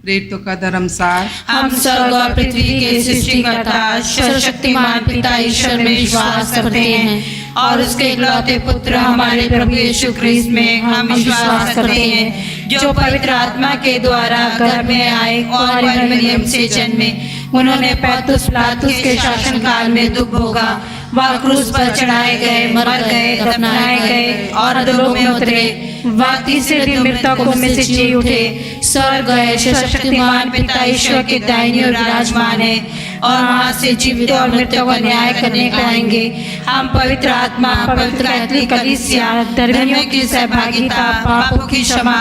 प्रेरितों का धर्मसार। हम स्वर्ग और पृथ्वी के सृष्टिकर्ता सर्वशक्तिमान पिता ईश्वर में विश्वास करते हैं और उसके इकलौते पुत्र हमारे प्रभु यीशु ख्रिस्त में हम विश्वास करते हैं, जो पवित्र आत्मा के द्वारा गर्भ में आए और मरियम से जन्मे। उन्होंने पैतुस पिलातुस के शासन काल में दुख भोगा, वह क्रूस पर चढ़ाए गए, मर गए, दफनाए गए और अधोलोक में उतरे। वह तीसरे दिन मृतकों में से जी उठे, स्वर्ग गए, सर्वशक्तिमान पिता ईश्वर के दाहिनी ओर विराजमान है और वहां से जीवित और मृतकों का न्याय करने को आएंगे। हम पवित्र आत्मा, पवित्र कैथोलिक कलीसिया, धर्मियों की सहभागिता, पापों की क्षमा,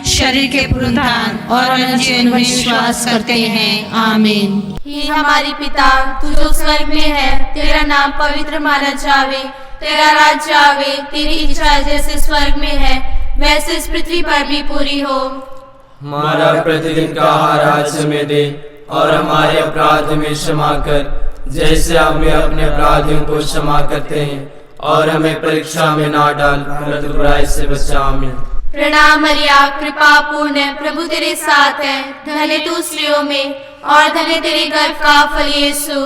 शरीर के पुनरुत्थान और अनंत जीवन में विश्वास करते हैं। आमीन। हे हमारे पिता, तू जो स्वर्ग में है, तेरा नाम पवित्र माना जावे, तेरा राज्य आवे, तेरी इच्छा जैसे स्वर्ग में है वैसे इस पृथ्वी पर भी पूरी हो। हमारा प्रतिदिन का आहार आज हमें दे और हमारे अपराध में क्षमा कर, जैसे हमें अपने अपराधियों को क्षमा करते हैं, और हमें परीक्षा में ना डाल, परंतु बुराई से बचा। आमीन। प्रणाम मरिया, कृपा पूर्ण, प्रभु तेरे साथ है, धन्य तू स्त्रियों में और धन्य तेरे गर्भ का फल यीशु।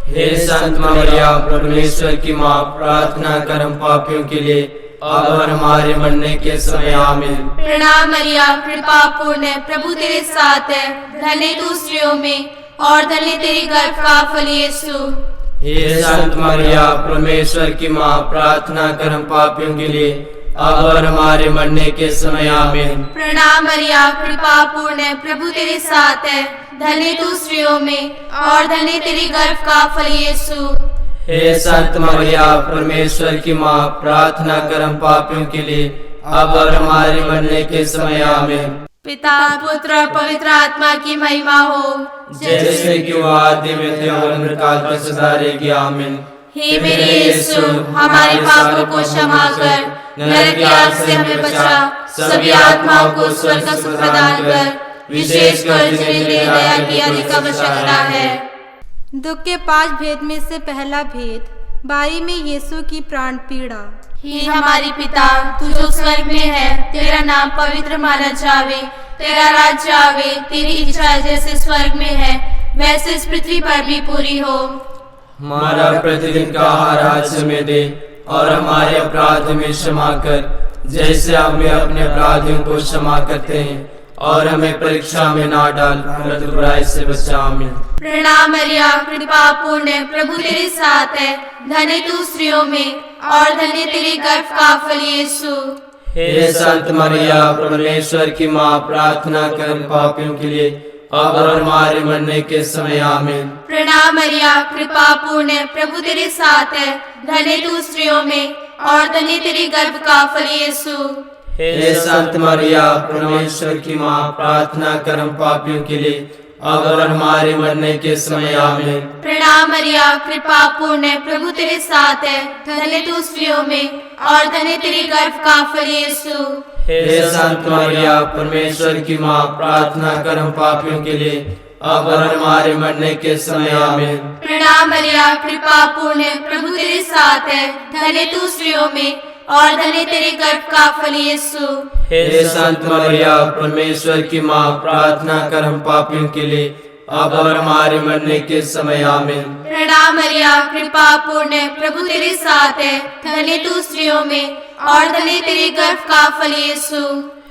हे संत मरिया, परमेश्वर की माँ, प्रार्थना कर हम पापियों के लिए अब और हमारे मरने के समय। आमीन। प्रणाम मरिया, कृपा पूर्ण, प्रभु तेरे साथ है, धन्य तू स्त्रियों में और धन्य तेरे गर्भ का फल यीशु। हे संत मरिया, परमेश्वर की माँ, प्रार्थना कर हम पापियों के लिए अब और हमारे मरने के समय। आमीन। प्रणाम मरिया, कृपा पूर्ण, प्रभु तेरे साथ है, धन्य तू स्त्रियों में और धन्य तेरे गर्भ का फल यीशु। हे संत मरिया, परमेश्वर की माँ, प्रार्थना कर हम पापियों के लिए अब और हमारे मरने के समय। आमीन। पिता, पुत्र और पवित्र आत्मा की महिमा हो, जैसे कि वो आदि में थे और अनंतकाल तक सदा रहेगी। आमीन। हे मेरे यीशु, हमारे पापों को क्षमा कर, नरक की आग से हमें बचा, सभी आत्माओं को स्वर्ग का सुख प्रदान कर, विशेषकर जिन्हें तेरी दया की अधिक आवश्यकता है। दुख के 5 भेद में से पहला भेद, बारी में यीशु की प्राण पीड़ा। हे हमारे पिता, तू जो स्वर्ग में है, तेरा नाम पवित्र माना जावे, तेरा राज्य आवे, तेरी इच्छा जैसे स्वर्ग में है वैसे इस पृथ्वी पर भी पूरी हो। हमारा प्रतिदिन का आहार आज हमें दे और हमारे अपराध में क्षमा कर, जैसे हमें अपने अपराधियों को क्षमा करते हैं, और हमें परीक्षा में ना डाल, परंतु बुराई से बचा। आमीन। प्रणाम मरिया, कृपा पूर्ण, प्रभु तेरे साथ है, धन्य तू स्त्रियों में और धन्य तेरे गर्भ का फल यीशु। हे संत मरिया, परमेश्वर की माँ, प्रार्थना कर पापियों के लिए अब और हमारे मरने के समय। आमीन। प्रणाम मरिया, कृपा पूर्ण, प्रभु तेरे साथ है, धन्य तू स्त्रियों में और धन्य तेरे गर्भ का फल यीशु। हे संत मरिया, परमेश्वर की माँ, प्रार्थना कर हम पापियों के लिए अब और हमारे मरने के समय। आमीन। प्रणाम मरिया, कृपा पूर्ण, प्रभु तेरे साथ है, धन्य तू स्त्रियों में और धन्य तेरे गर्भ का फल यीशु। हे संत मरिया, परमेश्वर की माँ, प्रार्थना कर हम पापियों के लिए अब और हमारे मरने के समय। आमीन। प्रणाम मरिया, कृपा पूर्ण, प्रभु तेरे साथ है, धन्य तू स्त्रियों में और धन्य तेरे गर्भ का फल यीशु। हे संत मरिया, परमेश्वर की माँ, प्रार्थना कर हम पापियों के लिए अब और हमारे मरने के समय। आमीन। प्रणाम मरिया, कृपा पूर्ण, प्रभु तेरे साथ है, धन्य तू स्त्रियों में और धन्य तेरे गर्भ का फल यीशु।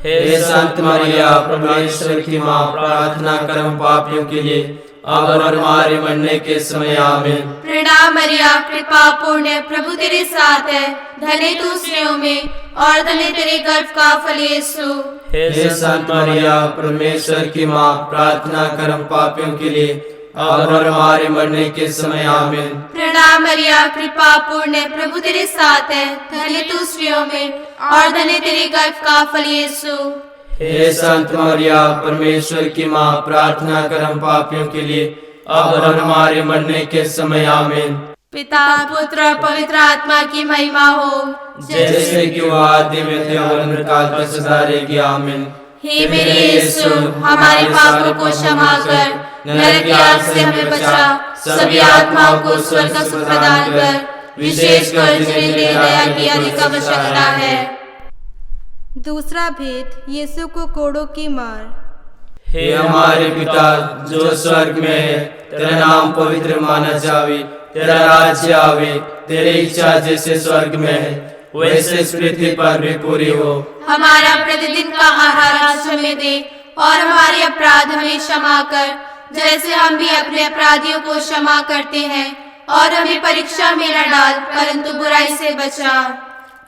हे संत मरिया, परमेश्वर की माँ, प्रार्थना कर हम पापियों के लिए अब और हमारे मरने के समय। आमीन। प्रणाम मरिया, कृपा पूर्ण, प्रभु तेरे साथ है, धन्य तू स्त्रियों में और धन्य तेरे गर्भ का फल यीशु। हे संत मरिया, परमेश्वर की माँ, प्रार्थना कर हम पापियों के लिए अब और हमारे मरने के समय। आमीन। प्रणाम मरिया, कृपा पूर्ण, प्रभु तेरे साथ है, धन्य तू स्त्रियों में और धन्य तेरे गर्भ का फल यीशु। हे संत मरिया, परमेश्वर की माँ, प्रार्थना कर हम पापियों के लिए अब और हमारे मरने के समय। आमीन। पिता, पुत्र और पवित्र आत्मा की महिमा हो, जैसे कि वो आदि में थे और अनंतकाल तक सदा रहेगी। आमीन। हे मेरे यीशु, हमारे पापों को क्षमा कर, नरक की आग से हमें बचा, सभी आत्माओं को स्वर्ग का सुख प्रदान कर, विशेषकर जिन्हें तेरी दया की अधिक आवश्यकता है। दूसरा भेद, यीशु को कोड़ों की मार। हे हमारे पिता जो स्वर्ग में है, तेरा नाम पवित्र माना जावे, तेरा राज्य आवे, तेरी इच्छा जैसे स्वर्ग में है वैसे इस पृथ्वी पर भी पूरी हो। हमारा प्रतिदिन का आहार आज हमें दे, और हमारे अपराध हमें क्षमा कर, जैसे हम भी अपने अपराधियों को क्षमा करते हैं, और हमें परीक्षा में न डाल, परंतु बुराई से बचा।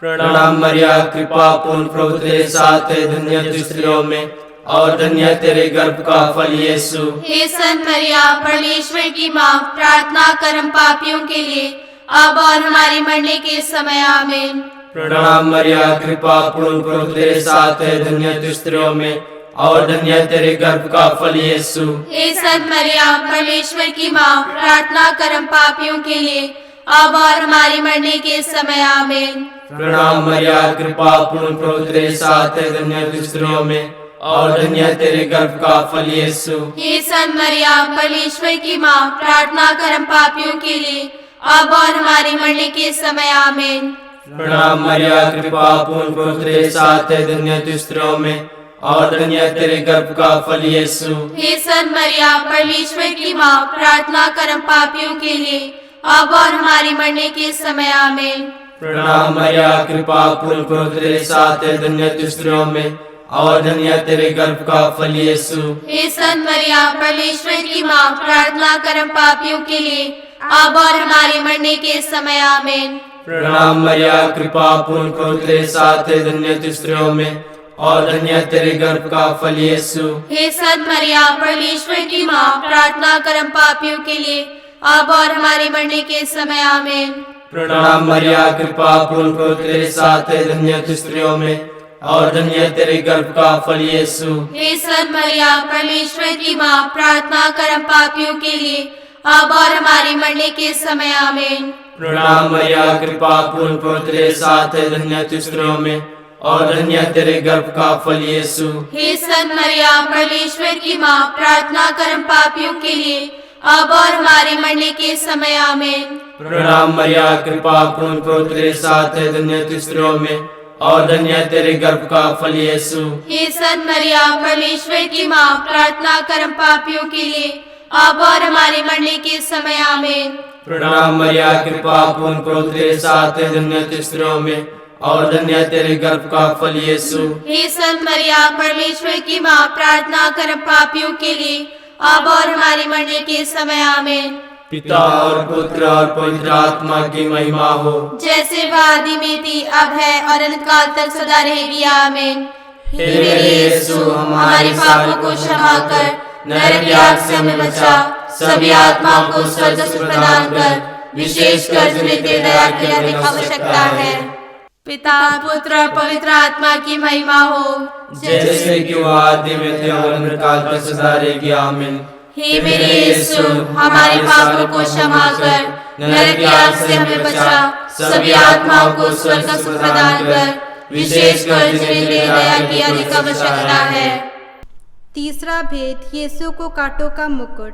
प्रणाम मरिया, कृपा पूर्ण प्रभु तेरे साथ है, धन्य तू स्त्रियों में और धन्य तेरे गर्भ का फल यीशु। हे संत मरिया, परमेश्वर की माँ, प्रार्थना कर हम पापियों के लिए, अब और हमारे मरने के समय। आमीन। प्रणाम मरिया, कृपा पूर्ण प्रभु तेरे साथ है, धन्य तू स्त्रियों में और धन्य तेरे गर्भ का फल यीशु। हे संत मरिया, परमेश्वर की माँ, प्रार्थना कर हम पापियों के लिए, अब और हमारे मरने के समय। आमीन। प्रणाम मरिया, कृपा पूर्ण प्रभु तेरे साथ है, धन्य तू स्त्रियों में और धन्य तेरे गर्भ का फल यीशु। हे संत मरिया, परमेश्वर की माँ, प्रार्थना कर हम पापियों के लिए, अब और हमारे मरने के समय। आमीन। प्रणाम मरिया, कृपा पूर्ण प्रभु तेरे साथ है, धन्य तू स्त्रियों में और धन्य तेरे गर्भ का फल यीशु। हे संत मरिया, परमेश्वर की माँ, प्रार्थना कर हम पापियों के लिए, अब और हमारे मरने के समय। आमीन। प्रणाम मरिया, कृपा पूर्ण प्रभु तेरे साथ है, धन्य तू स्त्रियों में और धन्य तेरे गर्भ का फल यीशु। हे संत मरिया, परमेश्वर की माँ, प्रार्थना कर हम पापियों के लिए, अब और हमारे मरने के समय। आमीन। प्रणाम मरिया, कृपा पूर्ण प्रभु तेरे साथ है, धन्य तू स्त्रियों में और धन्य तेरे गर्भ का फल यीशु। हे संत मरिया, परमेश्वर की माँ, प्रार्थना कर हम पापियों के लिए, अब और हमारे मरने के समय। आमीन। प्रणाम मरिया, कृपा पूर्ण प्रभु तेरे साथ है, धन्य तू स्त्रियों में और धन्य तेरे गर्भ का फल यीशु। हे संत मरिया, परमेश्वर की माँ, प्रार्थना कर हम पापियों के लिए, अब और हमारे मरने के समय। आमीन। प्रणाम मरिया, कृपा पूर्ण प्रभु तेरे साथ है, धन्य तू स्त्रियों में और धन्य तेरे गर्भ का फल यीशु। हे संत मरिया, परमेश्वर की माँ, प्रार्थना कर हम पापियों के लिए, अब और हमारे मरने के समय। आमीन। प्रणाम मरिया, कृपा पूर्ण प्रभु तेरे साथ है, धन्य तू स्त्रियों में और धन्य तेरे गर्भ का फल यीशु। हे संत मरिया, परमेश्वर की माँ, प्रार्थना कर हम पापियों के लिए, अब और हमारे मरने के समय। आमीन। प्रणाम मरिया, कृपा पूर्ण प्रभु तेरे साथ है, धन्य तू स्त्रियों में और धन्य तेरे गर्भ का फल यीशु। हे संत मरिया, परमेश्वर की माँ, प्रार्थना कर हम पापियों के लिए, अब और हमारे मरने के समय। आमीन। पिता और पुत्र और पवित्र आत्मा की महिमा हो, जैसे वह आदि में थी, अब है और अनंत काल तक सदा रहेगी। आमीन। हे मेरे यीशु, हमारे पापों को क्षमा कर, नरक की आग से हमें बचा, सभी आत्माओं को स्वर्ग सुख प्रदान कर, विशेषकर जिन्हें तेरी दया की अधिक आवश्यकता है। पिता, पुत्र और पवित्र आत्मा की महिमा हो, जैसे कि वो आदि में थे और अनंत काल तक सदा रहेगी। आमीन। हे मेरे यीशु, हमारे पापों को क्षमा कर, नरक की आग से हमें बचा, सभी आत्माओं को स्वर्ग सुख प्रदान कर, विशेषकर जिन्हें तेरी दया की अधिक आवश्यकता है। तीसरा भेद, यीशु को कांटों का मुकुट।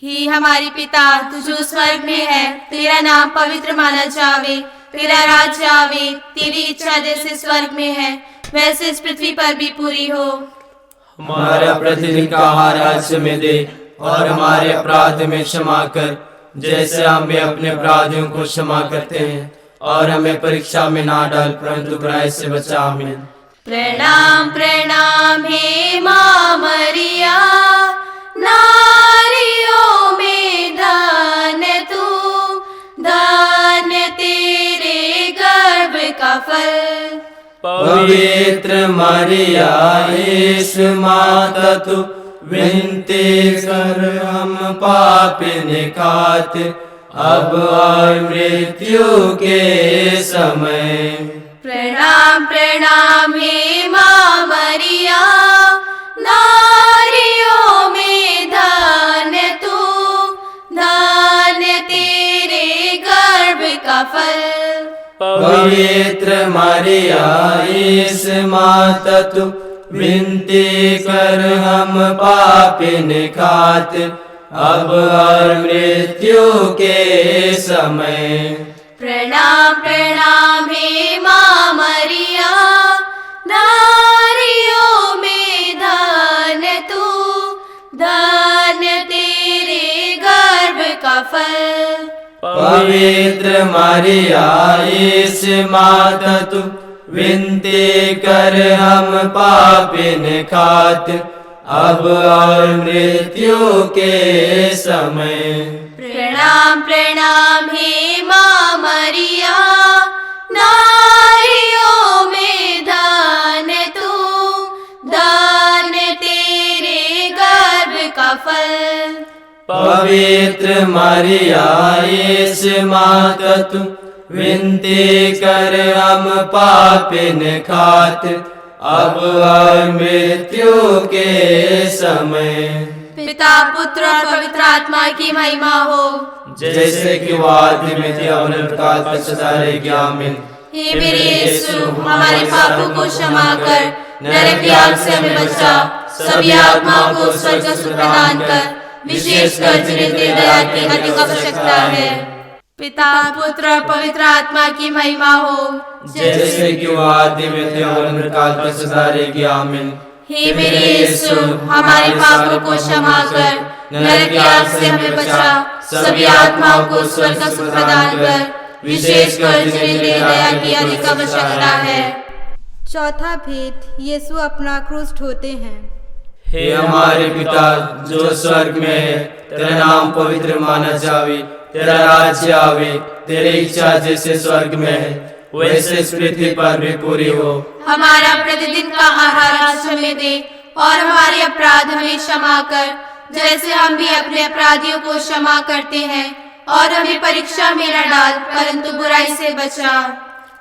हे हमारे पिता, तू जो स्वर्ग में है, तेरा नाम पवित्र माना जावे, तेरा राज्य आवे, तेरी इच्छा जैसे स्वर्ग में है वैसे इस पृथ्वी पर भी पूरी हो। हमारा प्रतिदिन का आहार आज हमें दे और हमारे अपराध में क्षमा कर, जैसे हम भी अपने अपराधियों को क्षमा करते हैं, और हमें परीक्षा में ना डाल, परंतु बुराई से बचा। आमीन। प्रणाम प्रणाम हे माँ मरिया, नारियों में धन्य तू, धन्य तेरे गर्भ का फल। पवित्र मरिया यीशु माता तू, विनती कर हम पापिन खातिर, अब और मृत्यु के समय। प्रणाम प्रणाम हे माँ मरिया, नारियों में धन्य तू, धन्य तेरे गर्भ का फल। पवित्र मरिया यीशु माता तू, विनती कर हम पापिन खातिर, अब और मृत्यु के समय। प्रणाम प्रणाम हे माँ मरिया, नारियों में धन्य तू, फल। पवित्र मरिया इस माता तू विनती कर हम पापिन खातिर अब और मृत्यु के समय। प्रणाम प्रणाम हे माँ मरिया, नारियों में दान तू, दान तेरे गर्भ का फल। पवित्र मरिया इस माता तू विनती कर हम पापिन खातिर अब और मृत्यु के समय। पिता पुत्र और पवित्र आत्मा की महिमा हो, जैसे कि वो आदि में थी और काल तक सदा रहेगी आमीन। हे मेरे यीशु, हमारे पापों को क्षमा कर, नरक की आग से हमें बचा, सभी आत्माओं को स्वर्ग सुख प्रदान कर, विशेषकर जिन्हें तेरी दया की अधिक आवश्यकता है। पिता पुत्र और पवित्र आत्मा की महिमा हो, जैसे कि वो आदि में थे और काल तक सदा रहेगी आमीन। हे मेरे यीशु, हमारे पापों को क्षमा कर, नरक की आग से हमें बचा, सभी आत्माओं को स्वर्ग सुख प्रदान कर, विशेषकर जिन्हें तेरी दया की अधिक आवश्यकता है। चौथा भेद, यीशु अपना क्रूस ढोते हैं। हे हमारे पिता जो स्वर्ग में है, तेरा नाम पवित्र माना जावे, तेरा राज्य आवे, तेरी इच्छा जैसे स्वर्ग में है वैसे इस पृथ्वी पर भी पूरी हो। हमारा प्रतिदिन का आहार आज हमें दे, और हमारे अपराध हमें क्षमा कर, जैसे हम भी अपने अपराधियों को क्षमा करते हैं, और हमें परीक्षा में न डाल, परंतु बुराई से बचा।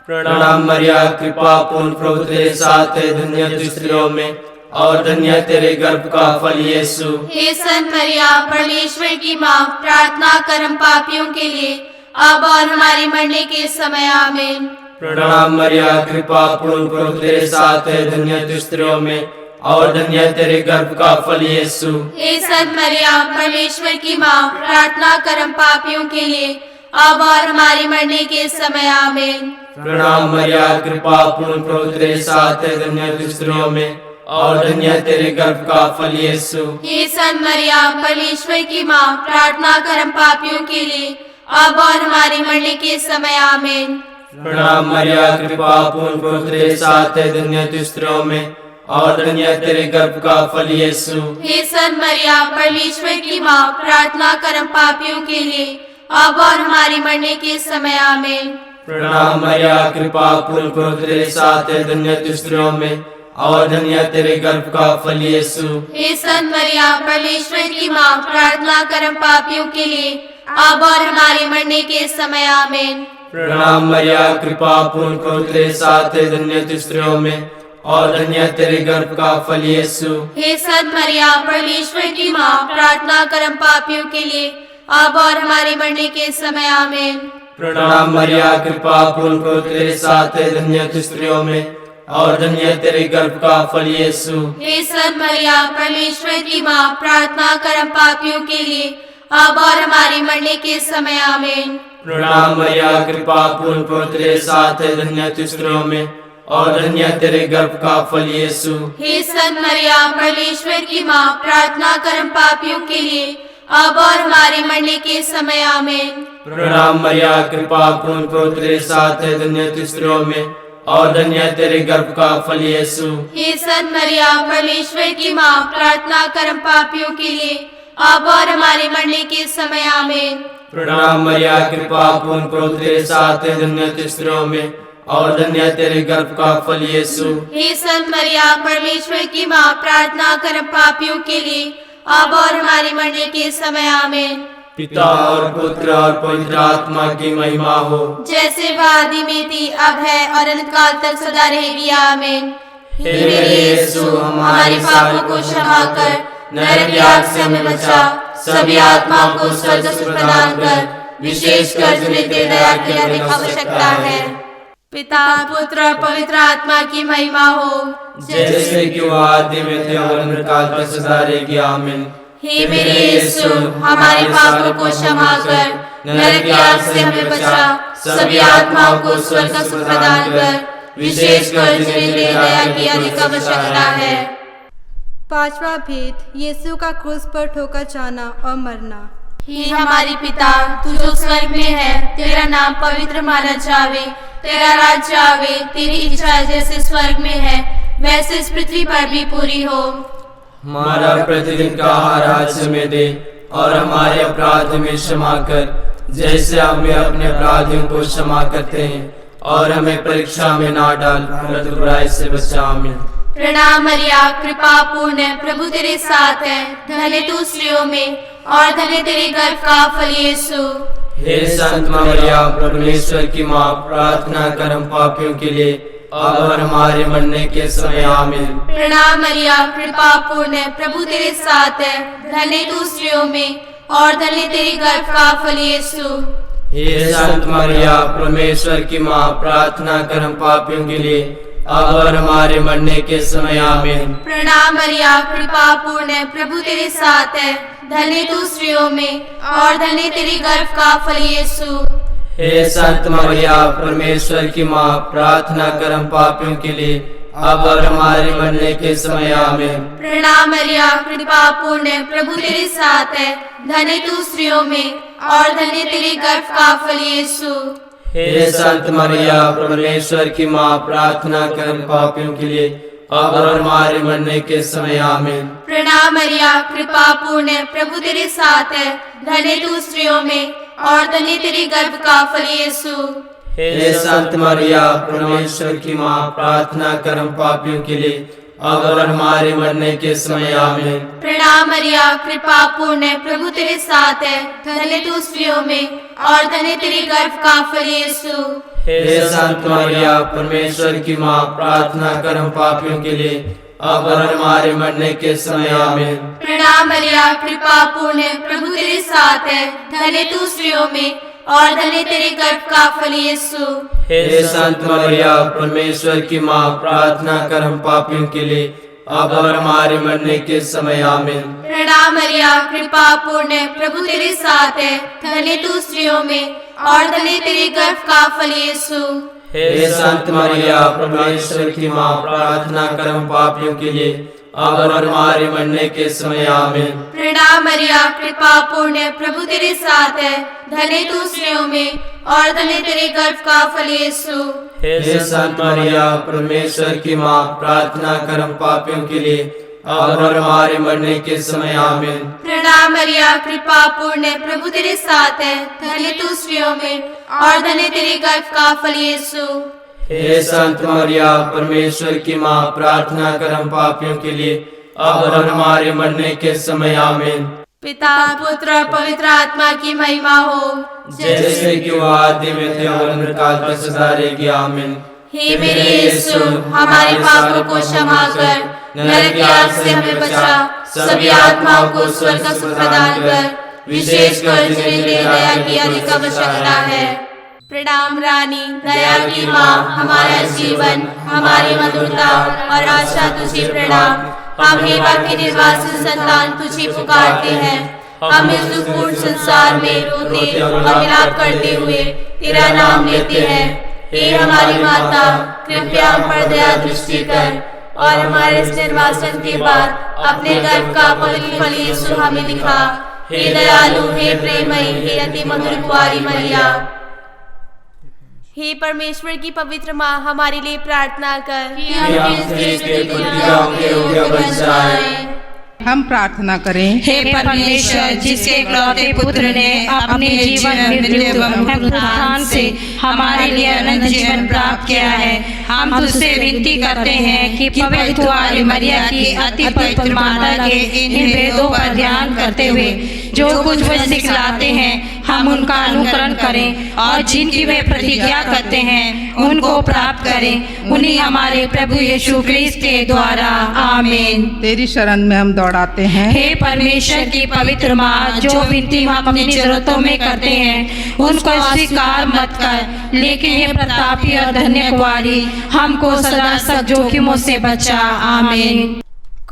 प्रणाम मरिया, कृपा पूर्ण प्रभु तेरे साथ है, धन्य तू स्त्रियों में और धन्य तेरे गर्भ का फल यीशु। हे संत मरिया, परमेश्वर की माँ, प्रार्थना कर हम पापियों के लिए, अब और हमारी मरने के समय आमीन। प्रणाम मरिया, कृपा पूर्ण प्रभु तेरे साथ है, धन्य तू स्त्रियों में और धन्य तेरे गर्भ का फल यीशु। हे संत मरिया, परमेश्वर की माँ, प्रार्थना कर हम पापियों के लिए, अब और हमारी मरने के समय आमीन। प्रणाम मरिया, कृपा पूर्ण प्रभु तेरे साथ है, धन्य तू स्त्रियों में और धन्य तेरे गर्भ का फल यीशु। हे संत मरिया, परमेश्वर की माँ, प्रार्थना कर हम पापियों के लिए, अब और हमारी मरने के समय आमीन। प्रणाम मरिया, कृपा पूर्ण प्रभु तेरे साथ है, धन्य तू स्त्रियों में और धन्य तेरे गर्भ का फल यीशु। हे संत मरिया, परमेश्वर की माँ, प्रार्थना कर हम पापियों के लिए, अब और हमारी मरने के समय आमीन। प्रणाम मरिया, कृपा पूर्ण प्रभु तेरे साथ है, धन्य तू स्त्रियों में और धन्य तेरे गर्भ का फल यीशु। हे संत मरिया, परमेश्वर की माँ, प्रार्थना कर हम पापियों के लिए, अब और हमारी मरने के समय आमीन। प्रणाम मरिया, कृपा पूर्ण प्रभु तेरे साथ है, धन्य तू स्त्रियों में और धन्य तेरे गर्भ का फल यीशु। हे संत मरिया, परमेश्वर की माँ, प्रार्थना कर हम पापियों के लिए, अब और हमारी मरने के समय आमीन। प्रणाम मरिया, कृपा पूर्ण प्रभु तेरे साथ है, धन्य तू स्त्रियों में और धन्य तेरे गर्भ का फल यीशु। हे संत मरिया, परमेश्वर की माँ, प्रार्थना कर हम पापियों के लिए, अब और हमारी मरने के समय आमीन। प्रणाम मरिया, कृपा पूर्ण प्रभु तेरे साथ है, धन्य तू स्त्रियों में और धन्य तेरे गर्भ का फल यीशु। हे संत मरिया, परमेश्वर की माँ, प्रार्थना कर हम पापियों के लिए, अब और हमारी मरने के समय आमीन। प्रणाम मरिया, कृपा पूर्ण प्रभु तेरे साथ है, धन्य तू स्त्रियों में और धन्य तेरे गर्भ का फल यीशु। हे संत मरिया, परमेश्वर की माँ, प्रार्थना कर हम पापियों के लिए, अब और हमारी मरने के समय आमीन। प्रणाम मरिया, कृपा पूर्ण प्रभु तेरे साथ है, धन्य तू स्त्रियों में और धन्य तेरे गर्भ का फल यीशु। हे संत मरिया, परमेश्वर की माँ, प्रार्थना कर हम पापियों के लिए, अब और हमारी मरने के समय आमीन। पिता और पुत्र और पवित्र आत्मा की महिमा हो, जैसे वह आदि में थी, अब है और अनंत काल तक सदा रहेगी आमीन। हे मेरे यीशु, हमारे पापों को क्षमा कर, नरक की आग से हमें बचा, सभी आत्माओं को स्वर्ग सुख प्रदान कर, विशेषकर जिन्हें तेरी दया की अधिक आवश्यकता है। पिता पुत्र और पवित्र आत्मा की महिमा हो, जैसे कि वो आदि में थे और अनंत काल तक सदा रहेगी आमीन। हे मेरे यीशु, हमारे पापों को क्षमा कर, नरक की आग से हमें बचा, सभी आत्माओं को स्वर्ग सुख प्रदान कर, विशेषकर जिन्हें तेरी दया की अधिक आवश्यकता है। पांचवा भेद, यीशु का क्रूस पर ठोकर जाना और मरना। हे हमारे पिता, तू जो स्वर्ग में है, तेरा नाम पवित्र माना जावे, तेरा राज्य आवे, तेरी इच्छा जैसे स्वर्ग में है वैसे इस पृथ्वी पर भी पूरी हो। हमारा प्रतिदिन का आहार आज हमें दे, और हमारे अपराध में क्षमा कर, जैसे हमें अपने अपराधियों को क्षमा करते हैं, और हमें परीक्षा में ना डाल, परंतु बुराई से बचा। आमीन। प्रणाम मरिया, कृपा पूर्ण, प्रभु तेरे साथ है, धन्य तू स्त्रियों में और धन्य तेरे गर्भ का फल यीशु। हे संत मरिया, परमेश्वर की माँ, प्रार्थना कर हम पापियों के लिए, अब और हमारे मरने के समय। आमीन। प्रणाम मरिया, कृपा पूर्ण, प्रभु तेरे साथ है, धन्य तू स्त्रियों में और धन्य तेरे गर्भ का फल यीशु। हे संत मरिया, परमेश्वर की माँ, प्रार्थना कर हम पापियों के लिए, अब और हमारे मरने के समय। आमीन। प्रणाम मरिया, कृपा पूर्ण, प्रभु तेरे साथ है, धन्य तू स्त्रियों में और धन्य तेरे गर्भ का फल यीशु। हे संत मरिया, परमेश्वर की माँ, प्रार्थना कर हम पापियों के लिए, अब और हमारे मरने के समय। आमीन। प्रणाम मरिया, कृपा पूर्ण, प्रभु तेरे साथ है, धन्य तू स्त्रियों में और धन्य तेरे गर्भ का फल यीशु। हे संत मरिया, परमेश्वर की माँ, प्रार्थना कर हम पापियों के लिए, अब और हमारे मरने के समय। आमीन। प्रणाम मरिया, कृपा पूर्ण, प्रभु तेरे साथ है, धन्य तू स्त्रियों में और धन्य तेरे गर्भ का फल यीशु। हे संत मरिया, परमेश्वर की माँ, प्रार्थना कर हम पापियों के लिए, अब और हमारे मरने के समय। आमीन। प्रणाम मरिया, कृपा पूर्ण, प्रभु तेरे साथ है, धन्य तू स्त्रियों में और धन्य तेरे गर्भ का फल यीशु। हे संत मरिया, परमेश्वर की माँ, प्रार्थना कर हम पापियों के लिए, अब और हमारे मरने के समय। आमीन। प्रणाम मरिया, कृपा पूर्ण, प्रभु तेरे साथ है, धन्य तू स्त्रियों में और धन्य तेरे गर्भ का फल यीशु। हे संत मरिया, परमेश्वर की माँ, प्रार्थना कर हम पापियों के लिए, अब और हमारे मरने के समय। आमीन। प्रणाम मरिया, कृपा पूर्ण, प्रभु तेरे साथ है, धन्य तू स्त्रियों में और धन्य तेरे गर्भ का फल यीशु। हे संत मरिया, परमेश्वर की माँ, प्रार्थना कर हम पापियों के लिए, अब और हमारे मरने के समय। आमीन। प्रणाम मरिया, कृपा पूर्ण, प्रभु तेरे साथ है, धन्य तू स्त्रियों में और धन्य तेरे गर्भ का फल यीशु। हे संत मरिया, परमेश्वर की माँ, प्रार्थना कर हम पापियों के लिए, अब और हमारे मरने के समय। आमीन। प्रणाम मरिया, कृपा पूर्ण, प्रभु तेरे साथ है, धन्य तू स्त्रियों में और धन्य तेरे गर्भ का फल यीशु। हे संत मरिया, परमेश्वर की माँ, प्रार्थना कर हम पापियों के लिए, अब और हमारे मरने के समय। आमीन। पिता, पुत्र और पवित्र आत्मा की महिमा हो, जैसे कि वो आदि में थे और अंतकाल पर सदा रहेगी। आमीन। हे मेरे यीशु, हमारे पापों को क्षमा कर, नरक की आग से हमें बचा, सभी आत्माओं को स्वर्ग का सुख प्रदान कर, विशेषकर जिन्हें तेरी दया की अधिक आवश्यकता है। प्रणाम रानी, दया की माँ, हमारा जीवन, हमारी मधुरता और आशा तुझे प्रणाम। हम हेवा के निर्वासित संतान तुझे पुकारते हैं। हम इस दुखपूर्ण संसार में रोते और विलाप करते हुए तेरा नाम लेते हैं। हे हमारी माता, कृपया हम पर दया दृष्टि कर और हमारे इस निर्वासन के बाद अपने गर्भ का पवित्र फल यीशु हमें दिखा। हे दयालु, हे प्रेमयी, हे अति मधुर कुंवारी मरिया। हे परमेश्वर की पवित्र माँ, हमारे लिए प्रार्थना कर कि हम इस देश के प्रतिज्ञाओं के योग्य बन जाएं। हम प्रार्थना करें। हे परमेश्वर, जिसके इकलौते पुत्र ने अपने जीवन मृत्यु एवं पुनरुत्थान से हमारे लिए अनंत जीवन प्राप्त किया है, हम तुझसे विनती करते हैं कि पवित्र कुंवारी मरिया की अति पवित्र माता के इन वेदों पर ध्यान करते हुए जो कुछ वे सिखलाते हैं, हम उनका अनुकरण करें और जिनकी वे प्रतिज्ञा करते हैं उनको प्राप्त करें। उन्हीं हमारे प्रभु यीशु क्रिस्त के द्वारा। आमीन। तेरी शरण में हम दौड़ाते हैं। हे परमेश्वर की पवित्र माँ, जो विनती हम अपनी जरूरतों में करते हैं उनको स्वीकार मत कर, लेकिन ये प्रतापी और धन्य कुंवारी हमको सदा सब जोखिमों से बचा। आमीन।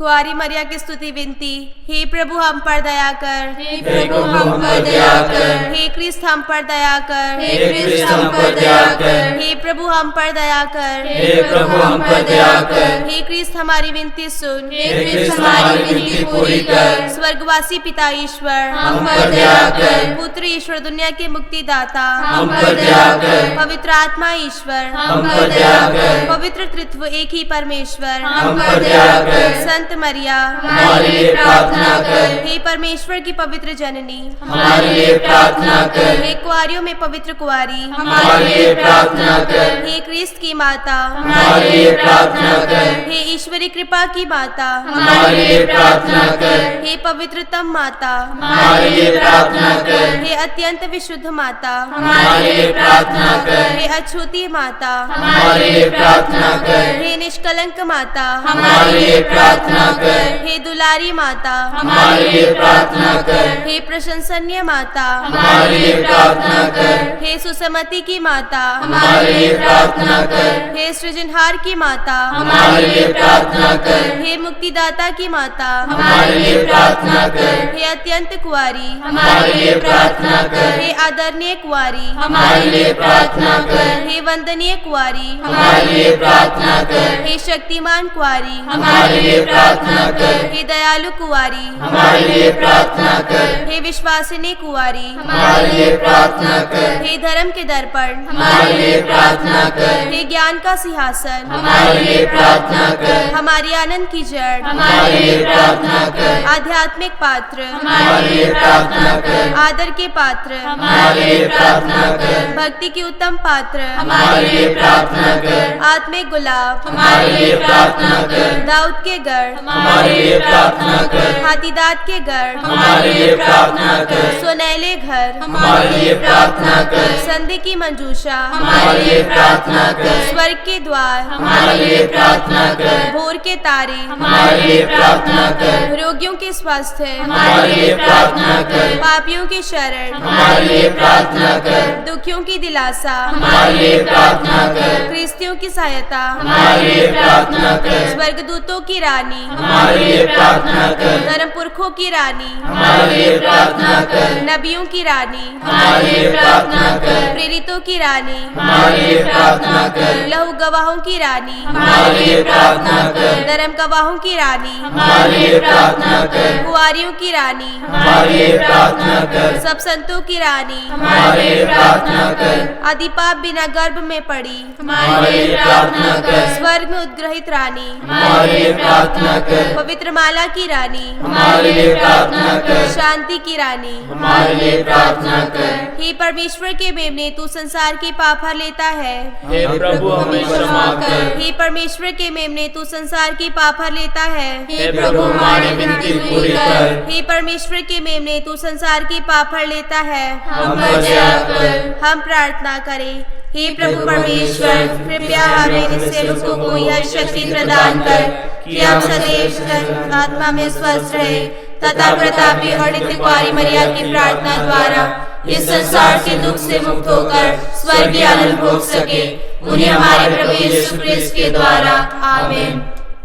कुआरी मरिया की स्तुति विनती। हे प्रभु हम पर दया कर। हे प्रभु हम पर दया कर। हे क्रिस्त हम पर दया कर। हे क्रिस्त हम पर दया कर। हे प्रभु हम पर दया कर। हे प्रभु हम पर दया कर। हे क्रिस्त हमारी विनती सुन। हे क्रिस्त हमारी विनती पूरी कर। स्वर्गवासी पिता ईश्वर हम पर दया कर। पुत्र ईश्वर दुनिया के मुक्तिदाता हम पर दया कर। पवित्र आत्मा ईश्वर हम पर दया कर। पवित्र तृत्व एक ही परमेश्वर हम पर दया कर। संत मरिया हमारे लिए प्रार्थना कर। हे परमेश्वर की पवित्र जननी हमारे लिए प्रार्थना कर। हे कुआरियों में पवित्र कुआरी हमारे लिए प्रार्थना कर। हे क्रिस्त की माता हमारे लिए प्रार्थना कर। हे ईश्वरी कृपा की माता हमारे लिए प्रार्थना कर। हे पवित्रतम माता हमारे लिए प्रार्थना कर। हे अत्यंत विशुद्ध माता हमारे लिए प्रार्थना कर। हे अछूती माता हमारे लिए प्रार्थना कर। हे निष्कलंक माता हमारे लिए प्रार्थना कर। हे दुलारी माता हमारे लिए प्रार्थना कर। हे प्रशंसनीय माता हमारे लिए प्रार्थना कर। हे सुसमति की माता हमारे लिए प्रार्थना कर। हे सृजनहार की माता हमारे लिए प्रार्थना कर। हे मुक्तिदाता की माता हमारे लिए प्रार्थना कर। हे अत्यंत कुआरी हमारे लिए प्रार्थना कर। हे आदरणीय कुआरी हमारे लिए प्रार्थना कर। हे वंदनीय कुआरी हमारे लिए प्रार्थना कर। हे शक्तिमान कुआरी हमारे लिए प्रार्थना कर। हे दयालु कुआरी हमारे लिए प्रार्थना कर। हे विश्वासिनी कुआरी हमारे लिए प्रार्थना कर। हे धर्म के दर्पण हमारे लिए प्रार्थना कर। हे ज्ञान का सिंहासन हमारे लिए प्रार्थना कर। हमारी आनंद की जड़ हमारे लिए प्रार्थना कर। आध्यात्मिक पात्र हमारे लिए प्रार्थना कर। आदर के पात्र हमारे लिए प्रार्थना कर। भक्ति की उत्तम पात्र हमारे लिए प्रार्थना कर। आत्मिक गुलाब हमारे लिए प्रार्थना कर। दाऊद के गढ़ हमारे लिए प्रार्थना कर। हाथीदांत के गढ़ हमारे लिए प्रार्थना कर। सोनैले घर हमारे लिए प्रार्थना कर। संधि की मंजूषा हमारे लिए प्रार्थना कर। स्वर्ग के द्वार हमारे लिए प्रार्थना कर। भोर के तारे हमारे लिए प्रार्थना कर। रोगियों के स्वास्थ्य हमारे लिए प्रार्थना कर। पापियों की शरण हमारे लिए प्रार्थना कर। दुखियों की दिलासा हमारे लिए प्रार्थना कर। क्रिस्तियों की सहायता हमारे लिए प्रार्थना कर। स्वर्गदूतों की रानी हमारे लिए प्रार्थना कर। धर्म पुरखों की रानी हमारे लिए प्रार्थना कर। नबियों की रानी हमारे लिए प्रार्थना कर। प्रेरितों की रानी हमारे लिए प्रार्थना कर। लहू गवाहों की रानी हमारे लिए प्रार्थना कर। धर्म गवाहों की रानी हमारे लिए प्रार्थना कर। कुआरियों की रानी हमारे लिए प्रार्थना कर। सब संतों की रानी हमारे लिए प्रार्थना कर। अधिपाप बिना गर्भ में पड़ी हमारे लिए प्रार्थना कर। स्वर्ग में उद्ग्रहित रानी हमारे लिए प्रार्थना कर। पवित्र माला की रानी हमारे लिए प्रार्थना कर। शांति की रानी हमारे लिए प्रार्थना कर। हे परमेश्वर के मेमने तू संसार के पाप हर लेता है। हे प्रभु हमें क्षमा कर। हे परमेश्वर के मेमने तू संसार की पाप हर लेता है। हे प्रभु हमारी विनती पूरी कर। हे परमेश्वर के मेमने तू संसार की पाप हर लेता है। हम पर दया कर। हम प्रार्थना करें। हे प्रभु परमेश्वर कृपया हमें निश्चय लोगों को यह शक्ति प्रदान कर कि हम सदैव तन आत्मा में स्वस्थ रहे तथा प्रतापी और नित्य कुआरी मरिया की प्रार्थना द्वारा इस संसार के दुख से मुक्त होकर स्वर्गीय आनंद भोग सके। उन्हें हमारे प्रभु यीशु क्रिस्त के द्वारा आमीन।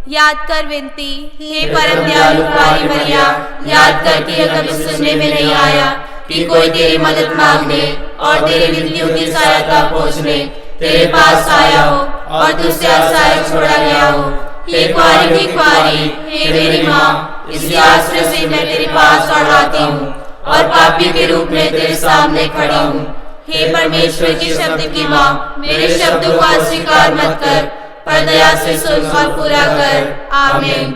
याद कर विनती। हे परम दयालु कुआरी मरिया, याद कर कि यह कभी सुनने में नहीं आया कि कोई तेरी मदद मांगने और तेरी विनतियों की सहायता खोजने तेरे पास आया हो और तुझसे असहाय छोड़ा गया हो। हे कुआरी की कुआरी, हे मेरी माँ, इसी आश्रय से मैं तेरे पास और आती हूँ और पापी के रूप में तेरे सामने खड़ी हूँ। हे परमेश्वर की शब्द की माँ, मेरे शब्दों को अस्वीकार मत कर, पर दया से सुन और पूरा कर। आमीन।